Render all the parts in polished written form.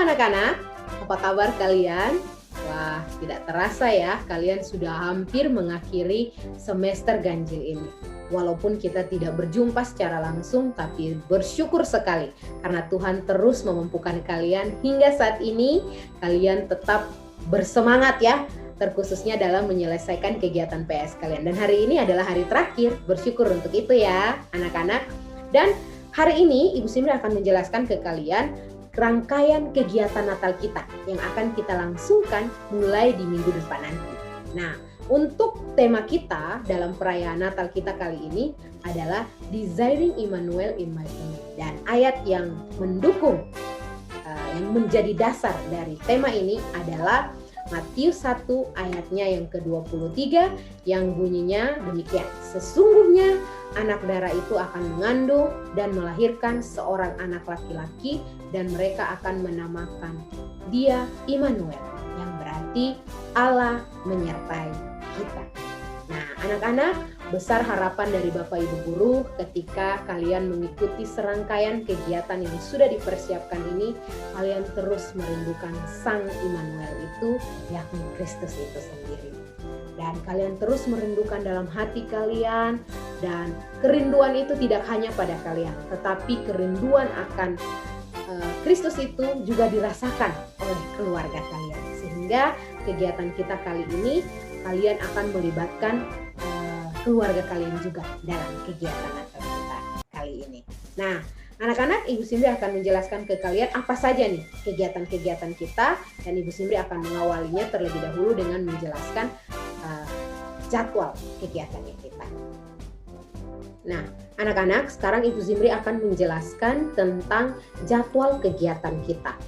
anak-anak, apa kabar kalian? Wah, tidak terasa ya, kalian sudah hampir mengakhiri semester ganjil ini. Walaupun kita tidak berjumpa secara langsung, tapi bersyukur sekali karena Tuhan terus memampukan kalian hingga saat ini. Kalian tetap bersemangat ya, terkhususnya dalam menyelesaikan kegiatan PS kalian. Dan hari ini adalah hari terakhir, bersyukur untuk itu ya anak-anak. Dan hari ini Ibu Simri akan menjelaskan ke kalian rangkaian kegiatan Natal kita yang akan kita langsungkan mulai di minggu depan nanti. Nah, untuk tema kita dalam perayaan Natal kita kali ini adalah Desiring Emmanuel in My Family. Dan ayat yang mendukung, yang menjadi dasar dari tema ini adalah Matius 1 ayatnya yang ke-23 yang bunyinya demikian. Sesungguhnya anak darah itu akan mengandung dan melahirkan seorang anak laki-laki dan mereka akan menamakan dia Immanuel, yang berarti Allah menyertai kita. Nah, anak-anak, besar harapan dari Bapak Ibu Guru ketika kalian mengikuti serangkaian kegiatan yang sudah dipersiapkan ini, kalian terus merindukan Sang Immanuel itu, yakni Kristus itu sendiri. Dan kalian terus merindukan dalam hati kalian, dan kerinduan itu tidak hanya pada kalian, tetapi kerinduan akan Kristus itu juga dirasakan oleh keluarga kalian. Sehingga kegiatan kita kali ini, kalian akan melibatkan keluarga kalian juga dalam kegiatan Natal kita kali ini. Nah, anak-anak, Ibu Simri akan menjelaskan ke kalian apa saja nih kegiatan-kegiatan kita, dan Ibu Simri akan mengawalinya terlebih dahulu dengan menjelaskan jadwal kegiatannya kita. Nah, anak-anak, sekarang Ibu Simri akan menjelaskan tentang jadwal kegiatan kita.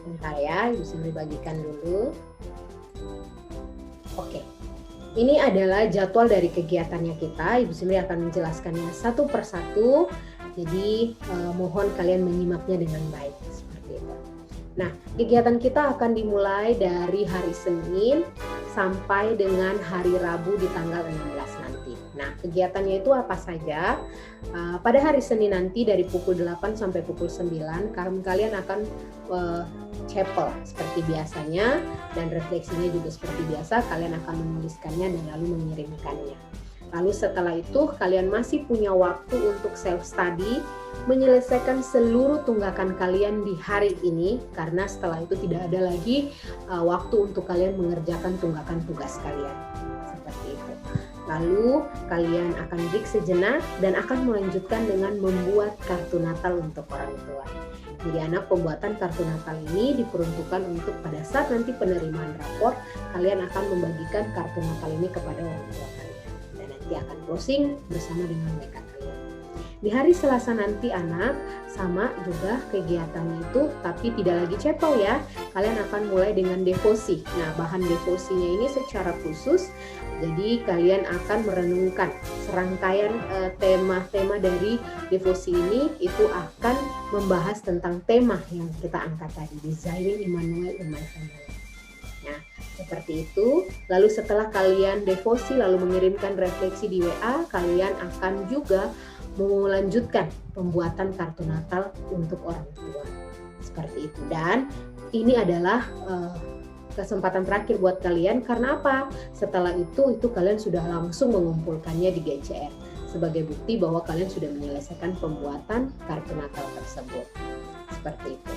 Bentar ya, Ibu Simri bagikan dulu. Oke. Ini adalah jadwal dari kegiatannya kita. Ibu Simri akan menjelaskannya satu persatu. Jadi mohon kalian menyimaknya dengan baik seperti itu. Nah, kegiatan kita akan dimulai dari hari Senin sampai dengan hari Rabu di tanggal 16 nanti. Nah, kegiatannya itu apa saja? Pada hari Senin nanti dari pukul 8 sampai pukul 9, kalian akan chapel seperti biasanya, dan refleksinya juga seperti biasa, kalian akan menuliskannya dan lalu mengirimkannya. Lalu setelah itu kalian masih punya waktu untuk self study, menyelesaikan seluruh tunggakan kalian di hari ini, karena setelah itu tidak ada lagi waktu untuk kalian mengerjakan tunggakan tugas kalian. Seperti itu. Lalu kalian akan break sejenak dan akan melanjutkan dengan membuat kartu Natal untuk orang tua. Jadi anak, pembuatan kartu Natal ini diperuntukkan untuk pada saat nanti penerimaan rapor, kalian akan membagikan kartu Natal ini kepada orang tua kalian. Dan nanti akan closing bersama dengan mereka kalian. Di hari Selasa nanti anak, sama juga kegiatannya itu, tapi tidak lagi chapel ya. Kalian akan mulai dengan devosi. Nah, bahan devosinya ini secara khusus, jadi kalian akan merenungkan serangkaian tema-tema dari devosi ini, itu akan membahas tentang tema yang kita angkat tadi, Desiring Emmanuel in My Family. Nah, seperti itu. Lalu setelah kalian devosi lalu mengirimkan refleksi di WA, kalian akan juga melanjutkan pembuatan kartu Natal untuk orang tua. Seperti itu. Dan ini adalah kesempatan terakhir buat kalian, karena apa? Setelah itu kalian sudah langsung mengumpulkannya di GCR sebagai bukti bahwa kalian sudah menyelesaikan pembuatan kartu Natal tersebut. Seperti itu.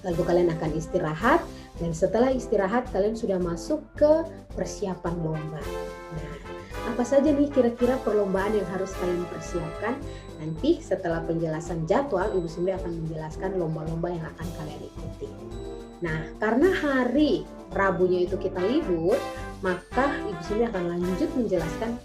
Lalu kalian akan istirahat, dan setelah istirahat kalian sudah masuk ke persiapan lomba. Nah, apa saja nih kira-kira perlombaan yang harus kalian persiapkan? Nanti setelah penjelasan jadwal, Ibu Simri akan menjelaskan lomba-lomba yang akan kalian ikuti. Nah, karena hari Rabunya itu kita libur, maka Ibu Simri akan lanjut menjelaskan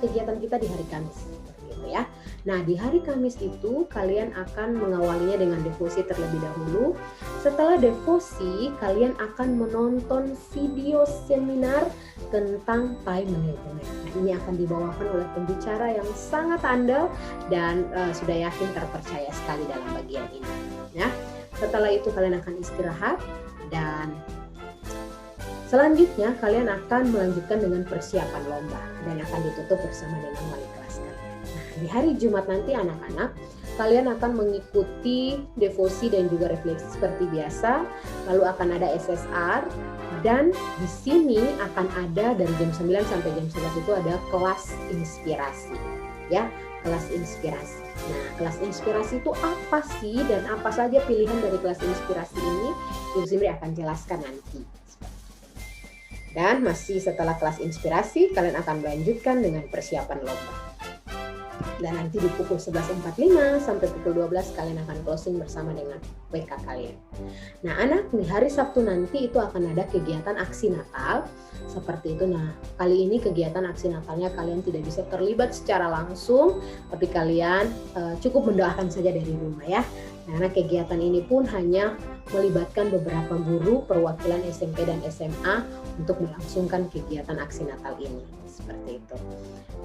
kegiatan kita di hari Kamis. Gitu ya. Nah, di hari Kamis itu kalian akan mengawalinya dengan devosi terlebih dahulu. Setelah devosi, kalian akan menonton video seminar tentang time management. Nah, ini akan dibawakan oleh pembicara yang sangat andal dan sudah yakin terpercaya sekali dalam bagian ini. Ya. Setelah itu kalian akan istirahat, dan Selanjutnya kalian akan melanjutkan dengan persiapan lomba dan akan ditutup bersama dengan wali kelas kalian. Nah, di hari Jumat nanti anak-anak, kalian akan mengikuti devosi dan juga refleksi seperti biasa. Lalu akan ada SSR dan di sini akan ada dari jam 9 sampai jam 11 itu ada kelas inspirasi. Ya, kelas inspirasi. Nah, kelas inspirasi itu apa sih dan apa saja pilihan dari kelas inspirasi ini? Ibu Simri akan jelaskan nanti. Dan masih setelah kelas inspirasi, kalian akan melanjutkan dengan persiapan lomba. Dan nanti di pukul 11.45 sampai pukul 12 kalian akan closing bersama dengan WK kalian. Nah anak, di hari Sabtu nanti itu akan ada kegiatan aksi Natal seperti itu. Nah kali ini kegiatan aksi Natalnya kalian tidak bisa terlibat secara langsung, tapi kalian cukup mendoakan saja dari rumah ya. Karena kegiatan ini pun hanya melibatkan beberapa guru perwakilan SMP dan SMA untuk melangsungkan kegiatan aksi Natal ini. Seperti itu.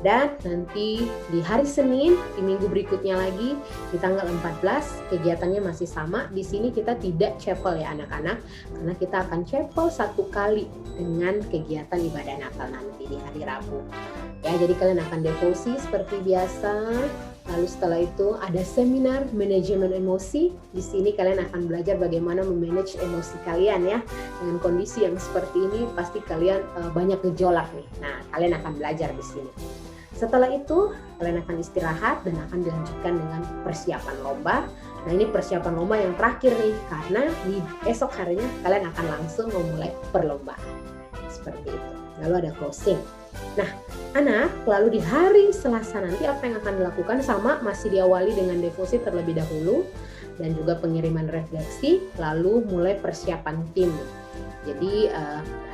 Dan nanti di hari Senin, di minggu berikutnya lagi, di tanggal 14, kegiatannya masih sama. Di sini kita tidak chapel ya anak-anak, karena kita akan chapel satu kali dengan kegiatan ibadah Natal nanti di hari Rabu. Ya, jadi kalian akan devosi seperti biasa. Lalu setelah itu ada seminar manajemen emosi. Di sini kalian akan belajar bagaimana memanage emosi kalian ya. Dengan kondisi yang seperti ini pasti kalian banyak gejolak nih. Nah, kalian akan belajar di sini. Setelah itu kalian akan istirahat dan akan dilanjutkan dengan persiapan lomba. Nah, ini persiapan lomba yang terakhir nih karena di esok harinya kalian akan langsung memulai perlombaan. Seperti itu. Lalu ada closing. Nah, anak, lalu di hari Selasa nanti apa yang akan dilakukan sama masih diawali dengan devosi terlebih dahulu dan juga pengiriman refleksi, lalu mulai persiapan tim. Jadi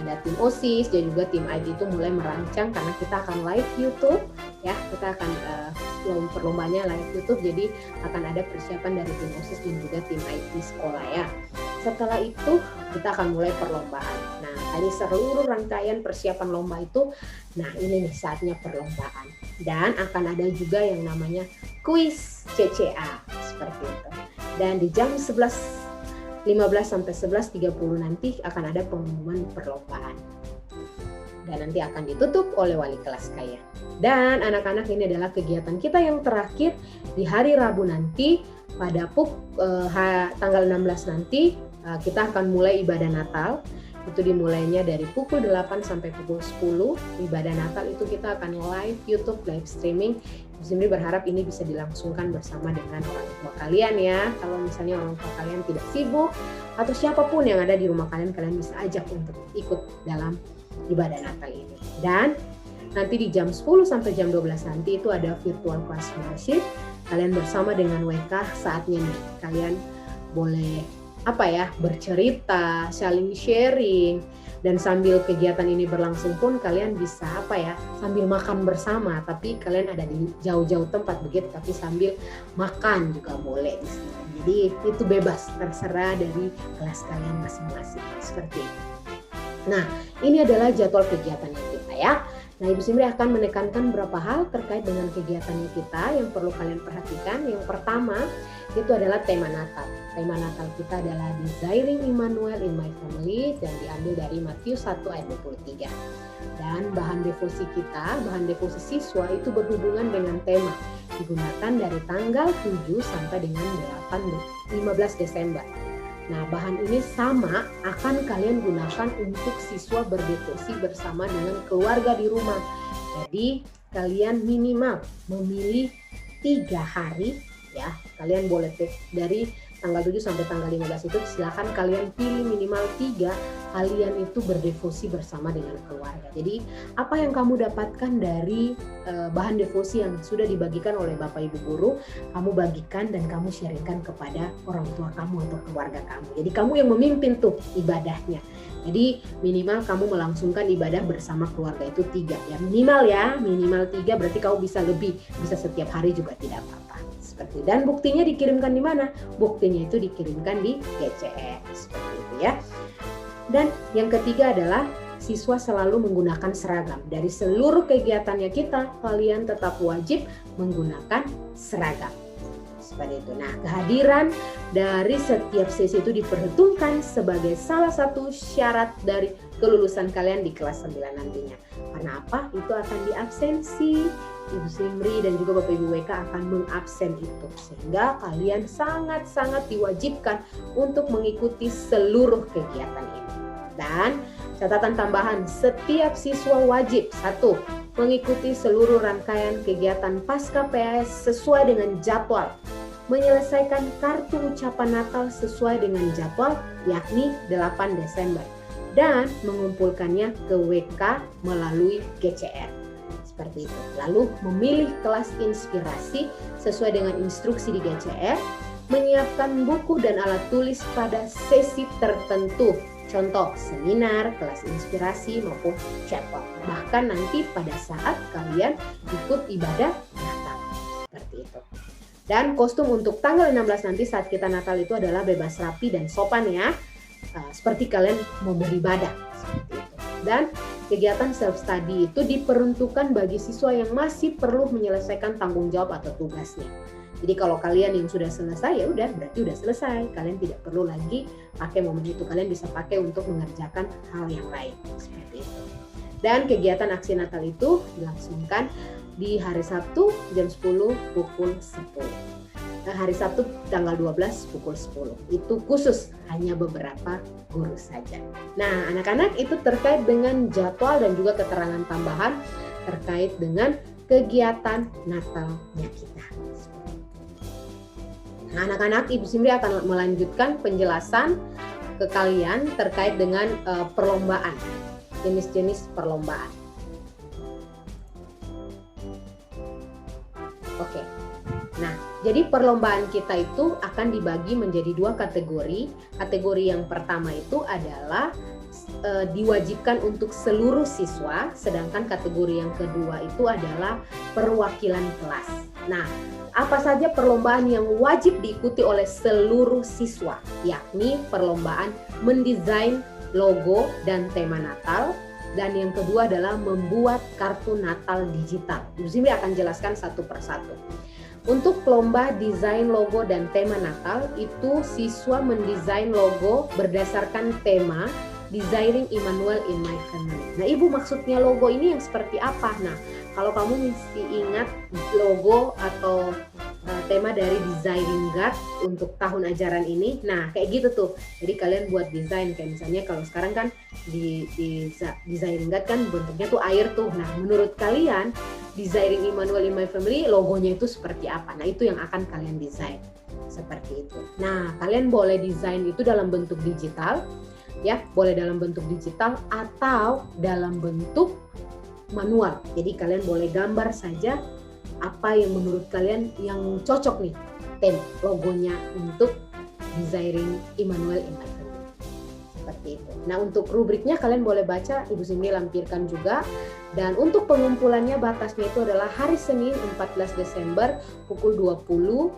ada tim OSIS dan juga tim IT itu mulai merancang karena kita akan live YouTube ya, kita akan perlombanya live YouTube, jadi akan ada persiapan dari tim OSIS dan juga tim IT sekolah ya. Setelah itu kita akan mulai perlombaan. Nah, tadi seluruh rangkaian persiapan lomba itu, nah ini nih saatnya perlombaan. Dan akan ada juga yang namanya kuis CCA seperti itu. Dan di jam 11.15 sampai 11.30 nanti akan ada pengumuman perlombaan. Dan nanti akan ditutup oleh wali kelas kalian. Dan anak-anak, ini adalah kegiatan kita yang terakhir di hari Rabu nanti pada tanggal 16 nanti. Kita akan mulai ibadah Natal. Itu dimulainya dari pukul 8 sampai pukul 10. Ibadah Natal itu kita akan live YouTube, live streaming. Simri berharap ini bisa dilangsungkan bersama dengan orang tua kalian ya. Kalau misalnya orang tua kalian tidak sibuk atau siapapun yang ada di rumah kalian, kalian bisa ajak untuk ikut dalam ibadah Natal ini. Dan nanti di jam 10 sampai jam 12 nanti itu ada virtual class worship. Kalian bersama dengan WK, saatnya nih kalian boleh bercerita, saling sharing, dan sambil kegiatan ini berlangsung pun kalian bisa sambil makan bersama, tapi kalian ada di jauh-jauh tempat begitu, tapi sambil makan juga boleh di sini. Jadi itu bebas, terserah dari kelas kalian masing-masing seperti itu. Nah, ini adalah jadwal kegiatannya kita ya. Nah, Ibu Simri akan menekankan beberapa hal terkait dengan kegiatannya kita yang perlu kalian perhatikan. Yang pertama, itu adalah tema Natal. Tema Natal kita adalah Desiring Emmanuel in My Family dan diambil dari Matius 1 ayat 23. Dan bahan devosi kita, bahan devosi siswa itu berhubungan dengan tema. Digunakan dari tanggal 7 sampai dengan 15 Desember. Nah, bahan ini sama akan kalian gunakan untuk siswa berdevosi bersama dengan keluarga di rumah. Jadi, kalian minimal memilih 3 hari ya. Kalian boleh dari tanggal 7 sampai tanggal 15 itu silakan kalian pilih minimal 3 kalian itu berdevosi bersama dengan keluarga. Jadi, apa yang kamu dapatkan dari bahan devosi yang sudah dibagikan oleh Bapak Ibu guru, kamu bagikan dan kamu sharingkan kepada orang tua kamu atau keluarga kamu. Jadi kamu yang memimpin tuh ibadahnya. Jadi minimal kamu melangsungkan ibadah bersama keluarga itu 3 ya. Minimal 3 berarti kamu bisa lebih, bisa setiap hari juga tidak apa-apa. Seperti, dan buktinya dikirimkan di mana? Buktinya itu dikirimkan di GCE seperti itu ya. Dan yang ketiga adalah siswa selalu menggunakan seragam. Dari seluruh kegiatannya kita, kalian tetap wajib menggunakan seragam. Seperti itu. Nah, kehadiran dari setiap sesi itu diperhitungkan sebagai salah satu syarat dari kelulusan kalian di kelas 9 nantinya. Karena apa? Itu akan diabsensi. Ibu Simri dan juga Bapak Ibu WK akan mengabsen itu. Sehingga kalian sangat-sangat diwajibkan untuk mengikuti seluruh kegiatan ini. Dan catatan tambahan, setiap siswa wajib, 1, mengikuti seluruh rangkaian kegiatan pasca PAS sesuai dengan jadwal. Menyelesaikan kartu ucapan Natal sesuai dengan jadwal, yakni 8 Desember. Dan mengumpulkannya ke WK melalui GCR. Seperti itu. Lalu memilih kelas inspirasi sesuai dengan instruksi di GCR, menyiapkan buku dan alat tulis pada sesi tertentu. Contoh, seminar, kelas inspirasi maupun chapel. Bahkan nanti pada saat kalian ikut ibadah Natal. Seperti itu. Dan kostum untuk tanggal 16 nanti saat kita Natal itu adalah bebas rapi dan sopan ya. Seperti kalian mau beribadah. Seperti itu. Dan kegiatan self-study itu diperuntukkan bagi siswa yang masih perlu menyelesaikan tanggung jawab atau tugasnya. Jadi kalau kalian yang sudah selesai, ya udah berarti udah selesai. Kalian tidak perlu lagi pakai momen itu. Kalian bisa pakai untuk mengerjakan hal yang lain. Seperti itu. Dan kegiatan aksi Natal itu dilangsungkan di hari Sabtu jam 10 pukul 10. Nah, hari Sabtu tanggal 12 pukul 10. Itu khusus hanya beberapa guru saja. Nah, anak-anak itu terkait dengan jadwal dan juga keterangan tambahan terkait dengan kegiatan Natalnya kita. Nah, anak-anak, Ibu Simri akan melanjutkan penjelasan ke kalian terkait dengan perlombaan, jenis-jenis perlombaan. Oke. Nah, jadi perlombaan kita itu akan dibagi menjadi 2 kategori. Kategori yang pertama itu adalah diwajibkan untuk seluruh siswa, sedangkan kategori yang kedua itu adalah perwakilan kelas. Nah, apa saja perlombaan yang wajib diikuti oleh seluruh siswa, yakni perlombaan mendesain logo dan tema Natal, dan yang kedua adalah membuat kartu Natal digital. Ibu Simri akan jelaskan satu persatu. Untuk lomba desain logo dan tema Natal, itu siswa mendesain logo berdasarkan tema Desiring Immanuel in My Family. Nah, Ibu, maksudnya logo ini yang seperti apa? Nah, kalau kamu mesti ingat logo atau tema dari Desiring God untuk tahun ajaran ini, nah kayak gitu tuh. Jadi kalian buat desain, kayak misalnya kalau sekarang kan di Desiring God kan bentuknya tuh air tuh. Nah, menurut kalian Desiring Immanuel in My Family logonya itu seperti apa? Nah, itu yang akan kalian desain. Seperti itu. Nah, kalian boleh desain itu dalam bentuk digital, ya, boleh dalam bentuk digital atau dalam bentuk manual. Jadi kalian boleh gambar saja apa yang menurut kalian yang cocok nih tem logonya untuk Desiring Immanuel in My Family. Seperti itu. Nah, untuk rubriknya kalian boleh baca, Ibu Simri lampirkan juga. Dan untuk pengumpulannya batasnya itu adalah hari Senin 14 Desember pukul 20.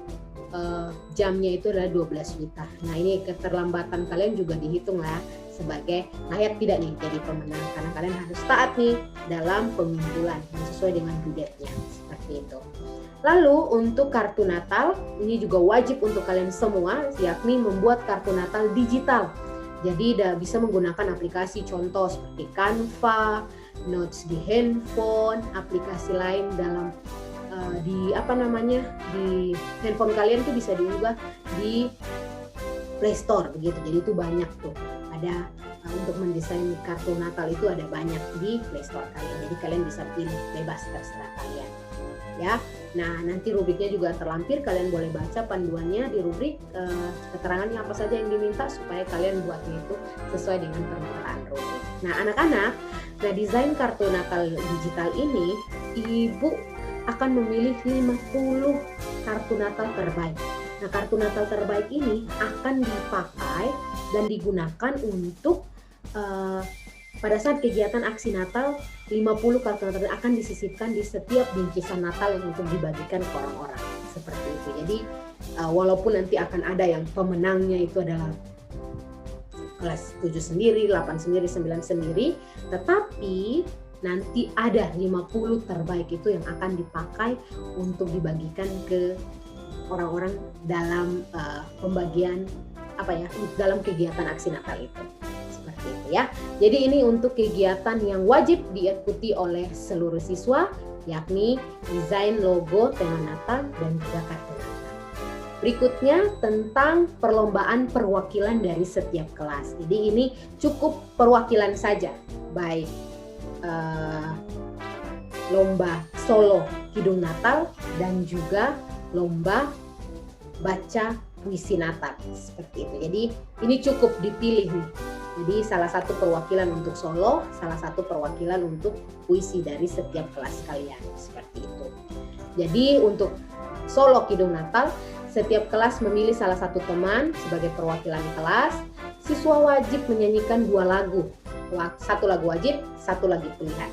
Jamnya itu adalah 12 WITA. Nah, ini keterlambatan kalian juga dihitung lah sebagai layak tidak nih jadi pemenang, karena kalian harus taat nih dalam pengumpulan sesuai dengan due date-nya. Seperti itu. Lalu untuk kartu Natal ini juga wajib untuk kalian semua, yakni membuat kartu Natal digital. Jadi bisa menggunakan aplikasi contoh seperti Canva, Notes di handphone, aplikasi lain dalam di handphone kalian tuh bisa diunggah di Play Store begitu. Jadi itu banyak tuh. Ada untuk mendesain kartu Natal itu ada banyak di Play Store kalian. Jadi kalian bisa pilih bebas, terserah kalian. Ya. Nah, nanti rubriknya juga terlampir, kalian boleh baca panduannya di rubrik, keterangannya apa saja yang diminta supaya kalian buatnya itu sesuai dengan permintaan rubrik. Nah, anak-anak, desain kartu Natal digital ini Ibu akan memilih 50 kartu Natal terbaik. Nah, kartu Natal terbaik ini akan dipakai dan digunakan untuk pada saat kegiatan aksi Natal. 50 kartu Natal akan disisipkan di setiap bingkisan Natal yang untuk dibagikan ke orang-orang. Seperti itu. Jadi walaupun nanti akan ada yang pemenangnya itu adalah kelas 7 sendiri, 8 sendiri, 9 sendiri, tetapi nanti ada 50 terbaik itu yang akan dipakai untuk dibagikan ke orang-orang dalam pembagian dalam kegiatan aksi Natal itu. Seperti seperti itu ya. Jadi ini untuk kegiatan yang wajib diikuti oleh seluruh siswa, yakni desain logo tema Natal dan juga kartu Natal. Berikutnya tentang perlombaan perwakilan dari setiap kelas. Jadi ini cukup perwakilan saja, baik lomba solo Kidung Natal dan juga lomba baca puisi Natal seperti itu. Jadi ini cukup dipilih nih. Jadi salah satu perwakilan untuk solo, salah satu perwakilan untuk puisi dari setiap kelas kalian seperti itu. Jadi untuk solo Kidung Natal, setiap kelas memilih salah satu teman sebagai perwakilan kelas. Siswa wajib menyanyikan 2 lagu. Satu lagu wajib, satu lagu pilihan.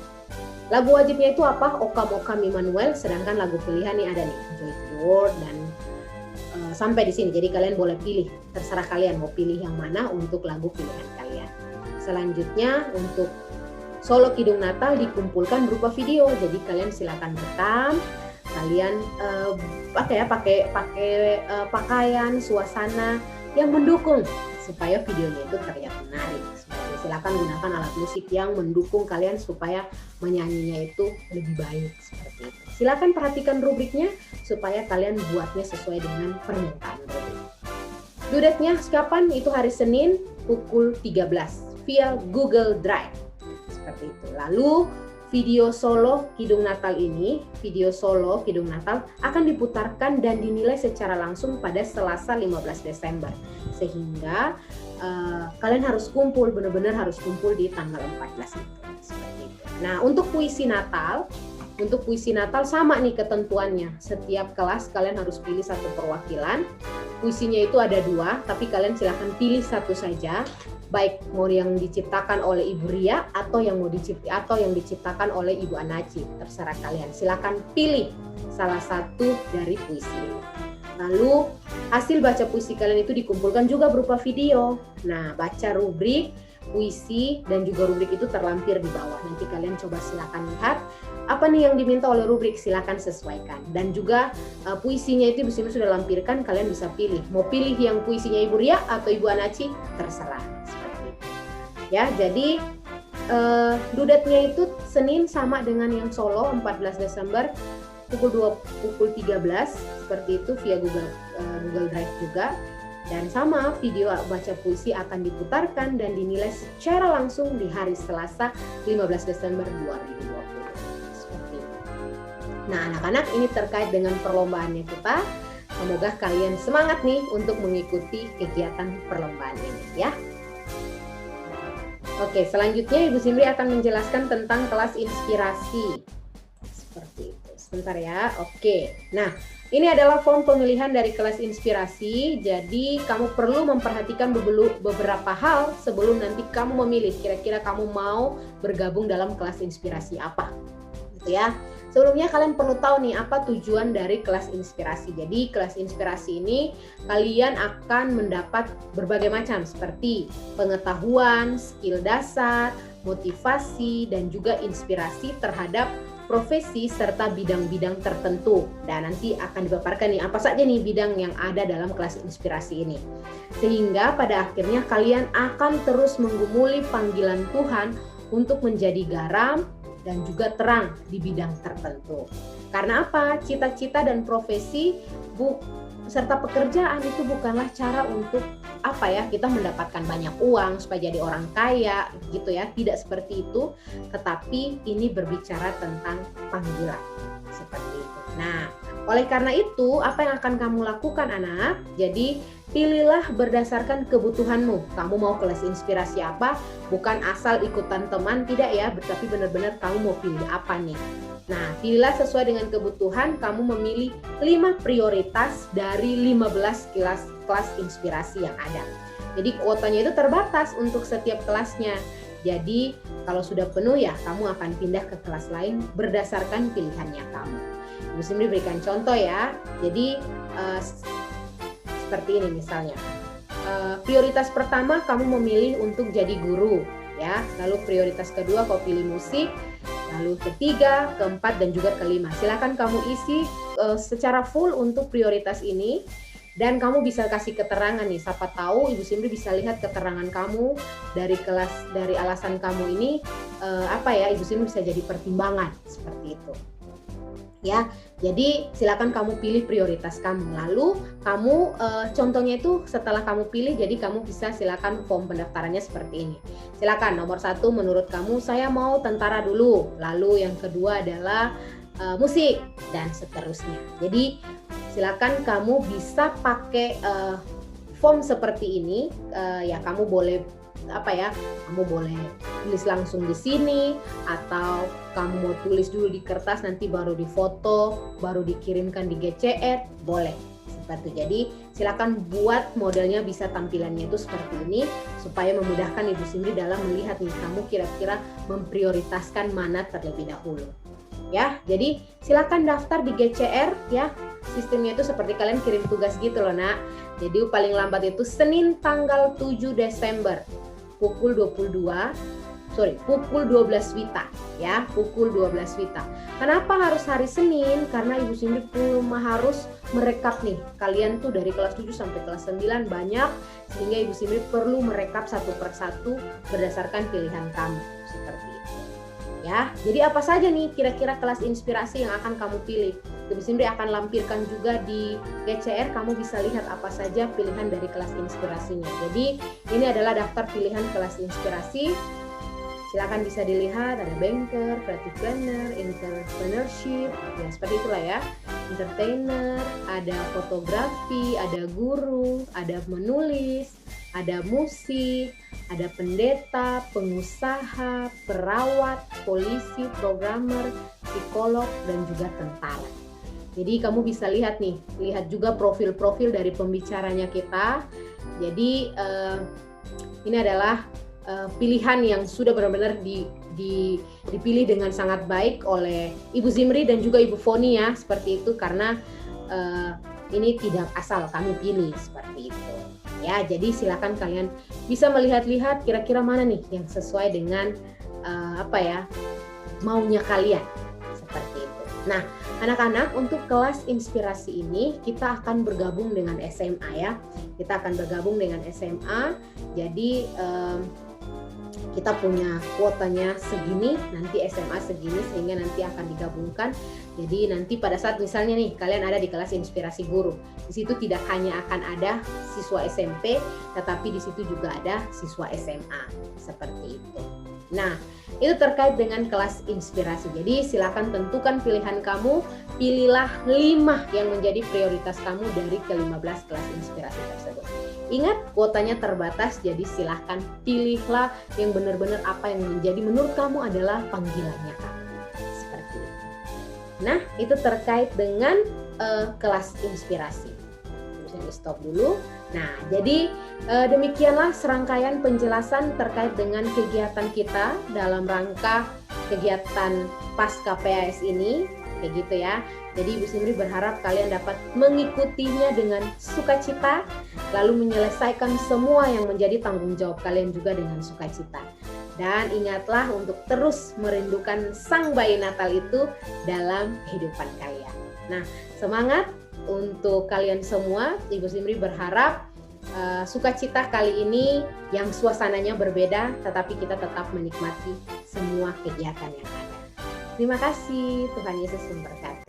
Lagu wajibnya itu apa? Oka Moka Immanuel, sedangkan lagu pilihan nih ada nih Joy to the World dan sampai di sini. Jadi kalian boleh pilih, terserah kalian mau pilih yang mana untuk lagu pilihan kalian. Selanjutnya untuk solo Kidung Natal dikumpulkan berupa video. Jadi kalian silakan rekam, kalian pakai pakaian suasana yang mendukung supaya videonya itu terlihat menarik. Silakan gunakan alat musik yang mendukung kalian supaya menyanyinya itu lebih baik seperti itu. Silakan perhatikan rubriknya supaya kalian buatnya sesuai dengan permintaan rubrik. Due date-nya kapan? Itu hari Senin pukul 13 via Google Drive. Seperti itu. Lalu video solo Kidung Natal akan diputarkan dan dinilai secara langsung pada Selasa 15 Desember. Sehingga kalian harus kumpul, benar-benar harus kumpul di tanggal 14 itu. Seperti itu. Nah, untuk puisi Natal sama nih ketentuannya. Setiap kelas kalian harus pilih satu perwakilan. Puisinya itu ada 2, tapi kalian silahkan pilih satu saja. Baik mau yang diciptakan oleh Ibu Ria atau yang diciptakan oleh Ibu Anaci, terserah kalian. Silakan pilih salah satu dari puisi. Lalu hasil baca puisi kalian itu dikumpulkan juga berupa video. Nah, baca rubrik, puisi, dan juga rubrik itu terlampir di bawah. Nanti kalian coba silakan lihat apa nih yang diminta oleh rubrik, silakan sesuaikan. Dan juga puisinya itu di sini sudah lampirkan, kalian bisa pilih. Mau pilih yang puisinya Ibu Ria atau Ibu Anaci, terserah. Seperti itu. Ya, jadi due date-nya itu Senin sama dengan yang solo 14 Desember pukul 13 seperti itu via Google Drive juga. Dan sama video baca puisi akan diputarkan dan dinilai secara langsung di hari Selasa 15 Desember 2020. Seperti itu. Nah, anak-anak, ini terkait dengan perlombaannya kita. Semoga kalian semangat nih untuk mengikuti kegiatan perlombaan ini ya. Oke, selanjutnya Ibu Simri akan menjelaskan tentang kelas inspirasi. Seperti itu. Sebentar ya. Oke. Nah, ini adalah form pemilihan dari kelas inspirasi. Jadi kamu perlu memperhatikan beberapa hal sebelum nanti kamu memilih kira-kira kamu mau bergabung dalam kelas inspirasi apa. Gitu ya. Sebelumnya kalian perlu tahu nih apa tujuan dari kelas inspirasi. Jadi kelas inspirasi ini kalian akan mendapat berbagai macam seperti pengetahuan, skill dasar, motivasi, dan juga inspirasi terhadap profesi serta bidang-bidang tertentu. Dan nanti akan dipaparkan nih apa saja nih bidang yang ada dalam kelas inspirasi ini. Sehingga pada akhirnya kalian akan terus menggumuli panggilan Tuhan untuk menjadi garam dan juga terang di bidang tertentu. Karena apa? Cita-cita dan profesi serta pekerjaan itu bukanlah cara untuk kita mendapatkan banyak uang supaya jadi orang kaya gitu ya, tidak seperti itu, tetapi ini berbicara tentang panggilan seperti itu. Nah, oleh karena itu apa yang akan kamu lakukan anak? Jadi pilihlah berdasarkan kebutuhanmu. Kamu mau kelas inspirasi apa? Bukan asal ikutan teman, tidak ya, tapi benar-benar kamu mau pilih apa nih. Nah, pilihlah sesuai dengan kebutuhan. Kamu memilih 5 prioritas dari 15 kelas inspirasi yang ada. Jadi kuotanya itu terbatas untuk setiap kelasnya. Jadi kalau sudah penuh ya kamu akan pindah ke kelas lain berdasarkan pilihannya kamu. Ibu Simri berikan contoh ya. Jadi seperti ini misalnya. Prioritas pertama kamu memilih untuk jadi guru ya. Lalu prioritas kedua kau pilih musik. Lalu ketiga, keempat, dan juga kelima. Silakan kamu isi secara full untuk prioritas ini. Dan kamu bisa kasih keterangan nih, siapa tahu Ibu Simri bisa lihat keterangan kamu dari alasan kamu ini Ibu Simri bisa jadi pertimbangan seperti itu. Ya, jadi silakan kamu pilih prioritas kamu. Lalu kamu contohnya itu setelah kamu pilih, jadi kamu bisa silakan form pendaftarannya seperti ini. Silakan nomor 1 menurut kamu saya mau tentara dulu. Lalu yang kedua adalah musik dan seterusnya. Jadi silakan kamu bisa pakai form seperti ini. Kamu boleh kamu boleh tulis langsung di sini, atau kamu mau tulis dulu di kertas nanti baru difoto, baru dikirimkan di GCR, boleh seperti itu. Jadi silakan buat modelnya bisa tampilannya itu seperti ini supaya memudahkan Ibu Simri dalam melihat nih kamu kira-kira memprioritaskan mana terlebih dahulu. Ya, jadi silakan daftar di GCR ya. Sistemnya itu seperti kalian kirim tugas gitu loh, Nak. Jadi paling lambat itu Senin tanggal 7 Desember pukul 12 WITA ya, pukul 12 WITA. Kenapa harus hari Senin? Karena Ibu Simri belum harus merekap nih. Kalian tuh dari kelas 7 sampai kelas 9 banyak, sehingga Ibu Simri perlu merekap satu persatu berdasarkan pilihan kamu seperti itu. Ya, jadi apa saja nih kira-kira kelas inspirasi yang akan kamu pilih? Ibu Simri akan lampirkan juga di GCR, kamu bisa lihat apa saja pilihan dari kelas inspirasinya. Jadi ini adalah daftar pilihan kelas inspirasi. Silakan bisa dilihat, ada banker, creative planner, entrepreneurship, ya seperti itulah ya. Entertainer, ada fotografi, ada guru, ada menulis, ada musik, ada pendeta, pengusaha, perawat, polisi, programmer, psikolog, dan juga tentara. Jadi kamu bisa lihat nih, lihat juga profil-profil dari pembicaranya kita. Jadi ini adalah pilihan yang sudah benar-benar dipilih dengan sangat baik oleh Ibu Zimri dan juga Ibu Foni ya, seperti itu, karena ini tidak asal kami pilih seperti itu. Ya, jadi silakan kalian bisa melihat-lihat kira-kira mana nih yang sesuai dengan maunya kalian seperti itu. Nah, anak-anak, untuk kelas inspirasi ini kita akan bergabung dengan SMA ya. Kita akan bergabung dengan SMA. Jadi kita punya kuotanya segini, nanti SMA segini, sehingga nanti akan digabungkan. Jadi nanti pada saat misalnya nih kalian ada di kelas inspirasi guru, di situ tidak hanya akan ada siswa SMP, tetapi di situ juga ada siswa SMA seperti itu. Nah, itu terkait dengan kelas inspirasi. Jadi silakan tentukan pilihan kamu, pilihlah 5 yang menjadi prioritas kamu dari ke-15 kelas inspirasi tersebut. Ingat, kuotanya terbatas, jadi silahkan pilihlah yang benar-benar apa yang menjadi menurut kamu adalah panggilannya kamu. Seperti itu. Nah, itu terkait dengan kelas inspirasi. Bisa di stop dulu. Nah, jadi demikianlah serangkaian penjelasan terkait dengan kegiatan kita dalam rangka kegiatan Pasca PAS ini, kayak gitu ya. Jadi Ibu Simri berharap kalian dapat mengikutinya dengan sukacita, lalu menyelesaikan semua yang menjadi tanggung jawab kalian juga dengan sukacita. Dan ingatlah untuk terus merindukan sang bayi Natal itu dalam kehidupan kalian. Nah, semangat untuk kalian semua. Ibu Simri berharap sukacita kali ini yang suasananya berbeda, tetapi kita tetap menikmati semua kegiatan yang ada. Terima kasih, Tuhan Yesus memberkati.